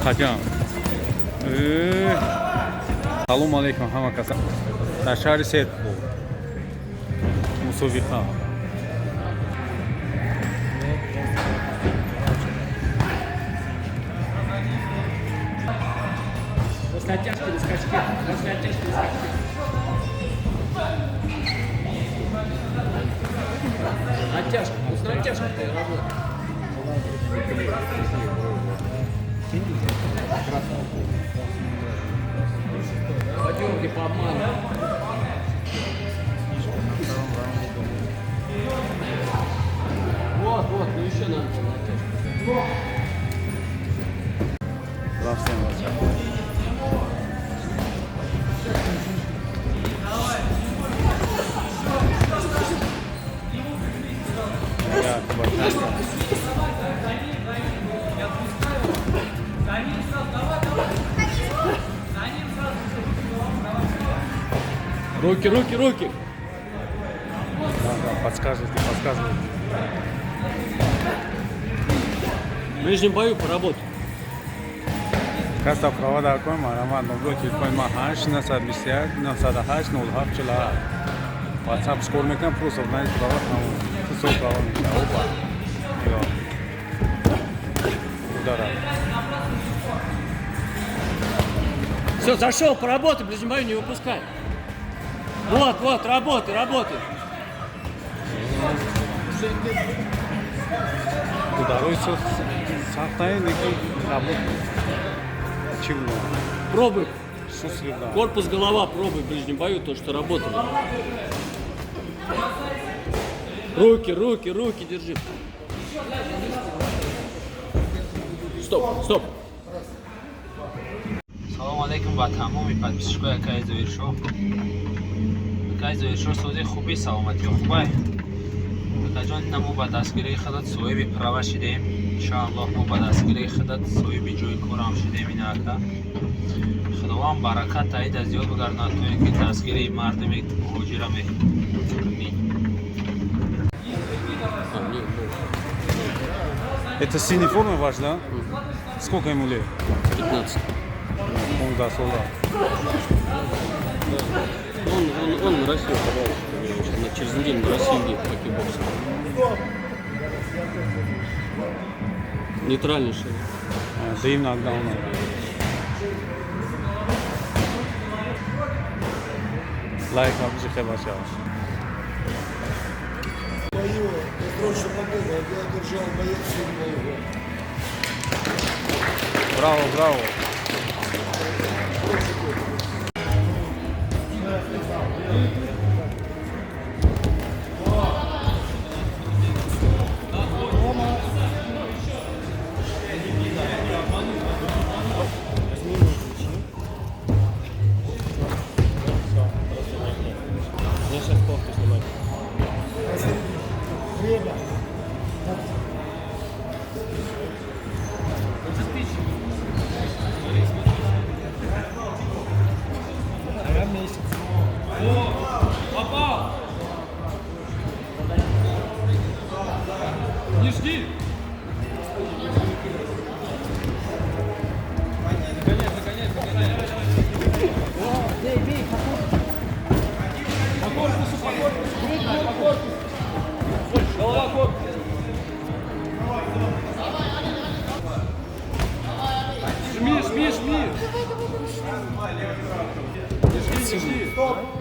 Xajam. Салом алейкум ҳама каса. Дар шаҳри Серпухов. Мусобиқа. После оттяжки или скачки? После оттяжки или скачки? Оттяжка. После оттяжки ты работаешь. Подъемки по обману. Вот, ну еще надо было оттяжку. Здравствуйте, Вася. Руки. Да, подсказывайте. В ближнем бою поработай. Каста провода койма, рамад номро телефон ма 821 908 0747. WhatsApp скор мекунам, просто знаете, провод ҳамон. Су провод мекунам. Опа. Иро. Удара. Все, зашел, поработай, в ближнем бою не выпускай. Вот, работай. Ударои су сахтае, лекин работа. Чего? Пробуй. Сусреда. Корпус, голова, пробуй в ближнем бою, то, что работало. Руки держи. Стоп. салому алейкум ба тамоми подписчикои Акаи Зоиршоҳ. Акаи Зоиршоҳ сози хуби саломатиё хубай. Акаҷон мо ба дастгирии худат соҳиби права шидем. Иншоаллоҳ мо ба дастгирии худат соҳиби ҷойи корам шидем. Ина ака худованд баракат аида зиёд бигардонад, то ин ки дастгирии мардами муҳоҷира мекунӣ. Это синий форма ваш, да? Сколько ему лет? 15. Он да, солдат. Он на Россию подал. Через неделю на Россию едет по кикбоксу. Нейтральнейший. Даим нокдауна. Лайк напиши, хебаша. Прошлом году я держал боец 7 год. Браво. Я сейчас кофту снимаю. Время. Не жди! Бей, по корпусу. По корпусу. Голова корпус. Жми. Не жди.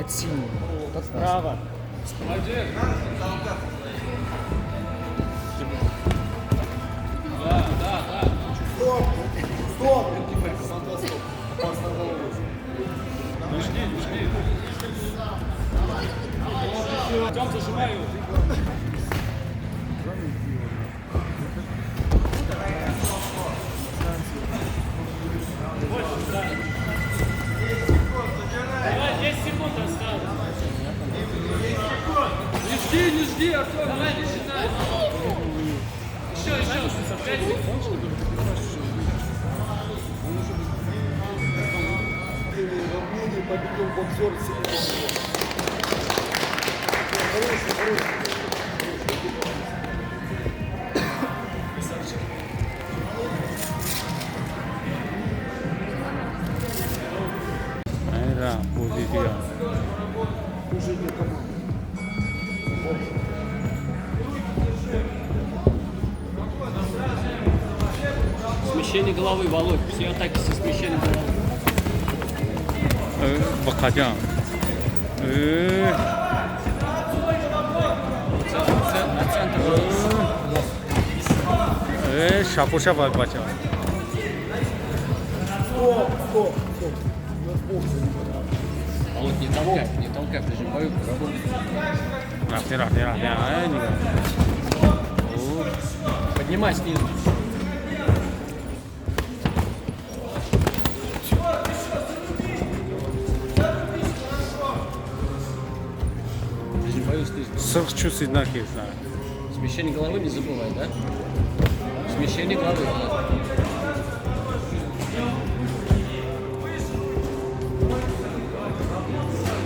Это синий. Справа. Молодец. Да. Стоп. Не жди. Идем, зажимай его. Давай, 10 секунд осталось. Не жди, Артем, давай, не считай. Еще, 5 секунд. Победил боксер. Хороший. команда. Смещение головы, Володь. Все атаки со смещением головы. Bakacağım. На центр. Şapoşa var bakacağım. Стоп, стоп, стоп. У нас бокс. Володь, не толкай в ближнем бою. Работай. Rahne. Поднимай снизу. В ближнем бою снизу. Sırf şu sizden kesin. Смещение головы не забывай, да? Смещение головы.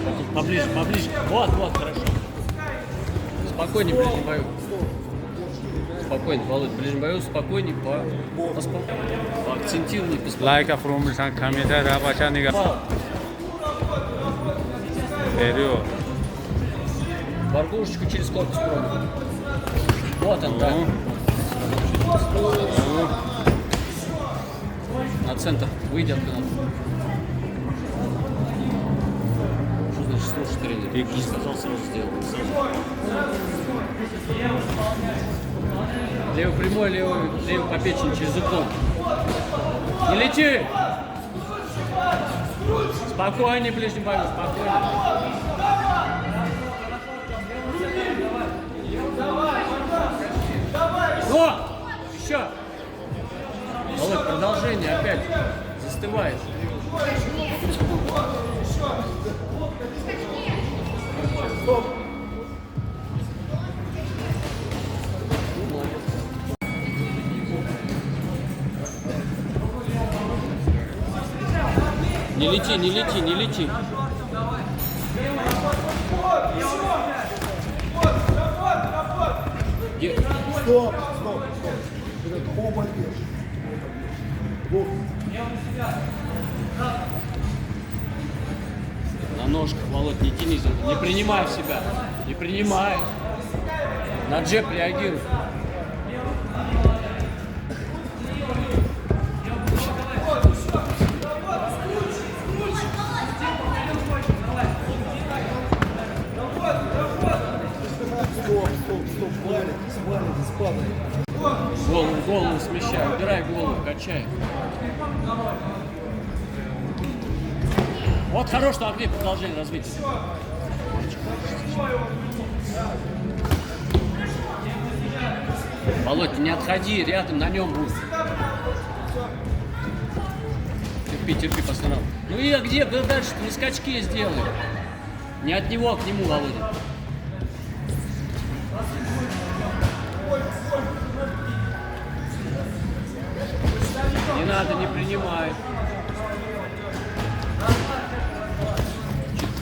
Володь. Поближе, поближе. Вот, хорошо. Спокойнее в ближнем бою. Спокойно, Володь, в ближнем бою спокойнее, поакцентированнее, Like from sen kamera rabacha niga. Вперед. Баргушечку через корпус пробуй. Вот он, да. На центр. Выйди оттуда. Что значит слушай тренер? И- Не сказал, сразу сделал. Левый прямой, левый по печени через уклон. Не лети! Спокойнее, ближний бой, спокойнее. О! Еще! Володь, продолжение опять. Застываешь. Не лети, не лети, не лети. Стоп, стоп, стоп. Это оба держат. Бокс. На ножках, Володь, не тянись, не принимай в себя. Не принимай. На джеб реагируй. Стоп, свалит. Голову смещай, убирай голову, качай. Вот хорош, на огне продолжение развития. Володь, ты не отходи, рядом на нем будь. Терпи, пацанов. Ну и где дальше? Ты на скачке сделай. Не от него к нему, Володя. Не надо, не принимай.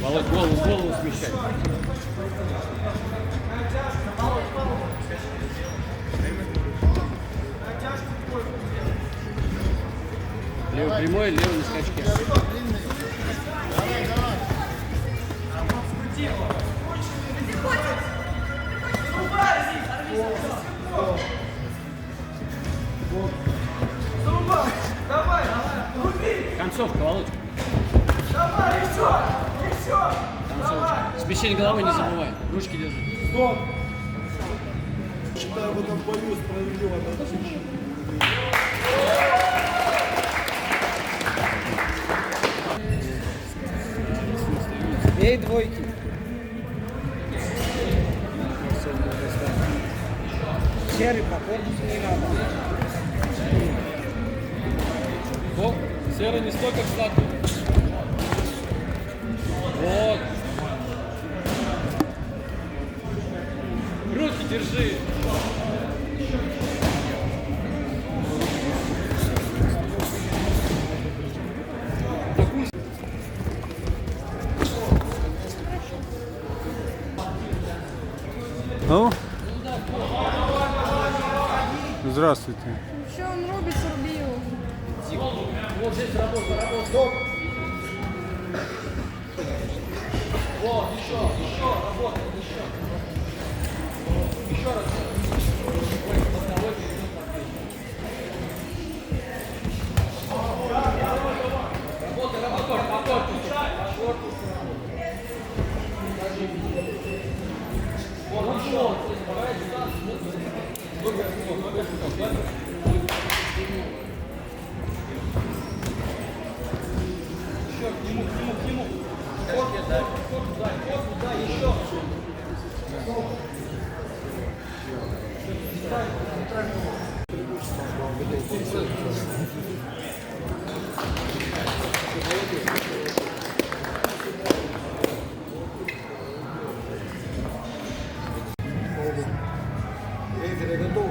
Володь, голову смещай. Левый прямой, левый на скачке. Концовка, Володь. Концовочка. Смещение головы не забывай. Ручки держи. Стоп. Считаю, в этом бою справедливо. Эй, двойки. Серый по корпусу не надо. О, серый не столько сладкий. Вот. Руки держи. Ну? Здравствуйте. Що він робить, Сорбію? Вот здесь работа. Стоп.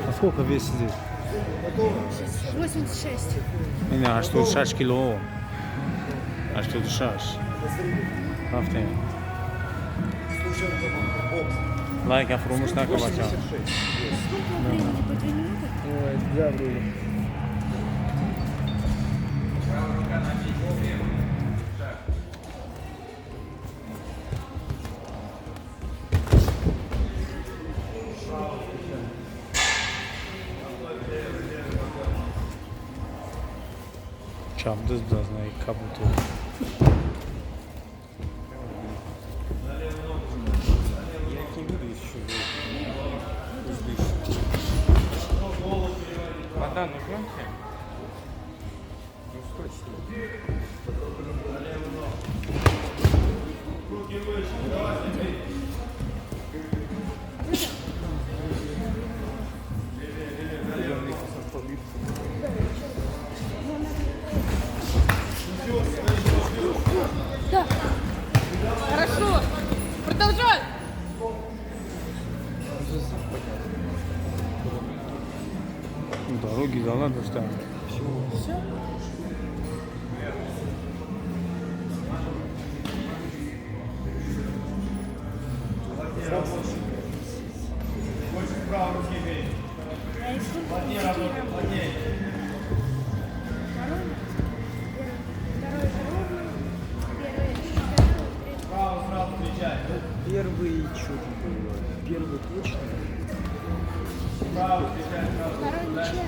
А сколько весит здесь? 86. Не, а что 6 кило? А что 6? Правда? Лайка фрумуш на кабача. Сколько времени? По 2 минуты? Çapdız da знаю, как будто. Вода нужна тебе? Ну что Да. Хорошо. Продолжай. Дороги да ладно что? Все. Первый что такое? Первый точно. Второй ничья.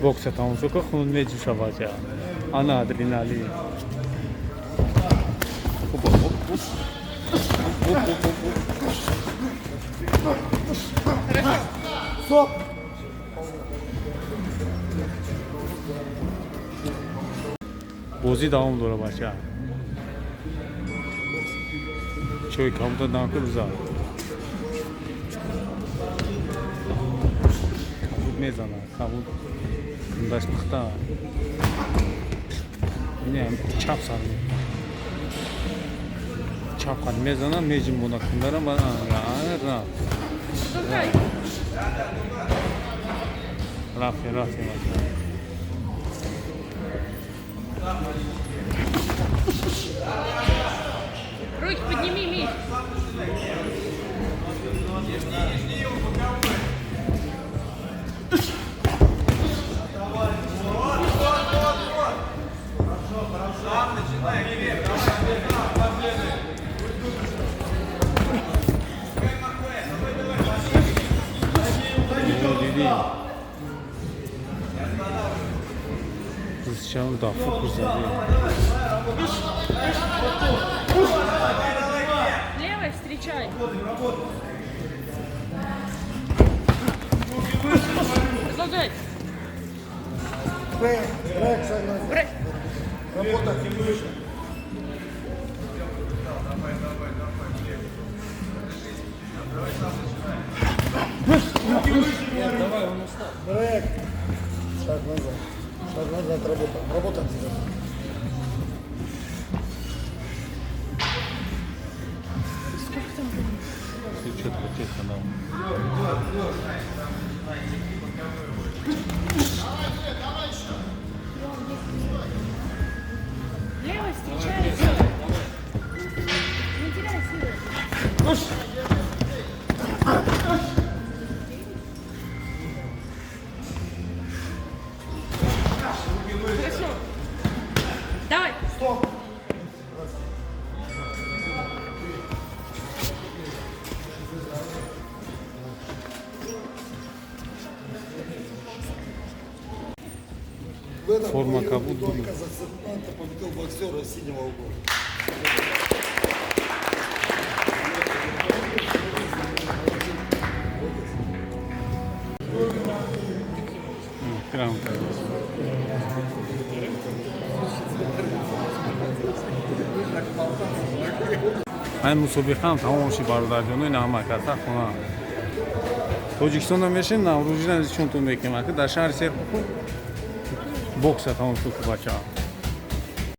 Бокса там сколько хун меди шавача. Она адреналин. Опа, оп, оп. Оп, оп, оп, оп. Стоп! Бози давам дора бача. Чой кам-то накруза. Мезана, кабут. Даш пахта. Не, чап сарни. Чап хан мезана межим мона кундара бана. Ра. Рафи. Руки подними, Миш. Сейчас да, фокус забил. Левой встречай. Продолжай. Брейк, Саймон. Брейк. Работа. Брейк. Шаг назад, работа. Ты четко дал. Левой встречай. Не теряй силы. В этом Форма бою как будто два бы. казахстанца победил боксера синего угла. Krem. Ay musobaqam tamom shi barodarjoni намаката хона. Тоҷикистон мешин Наврӯзидан чунтон мекемак дар шаҳри Серпухов бокса тамом шуд бача.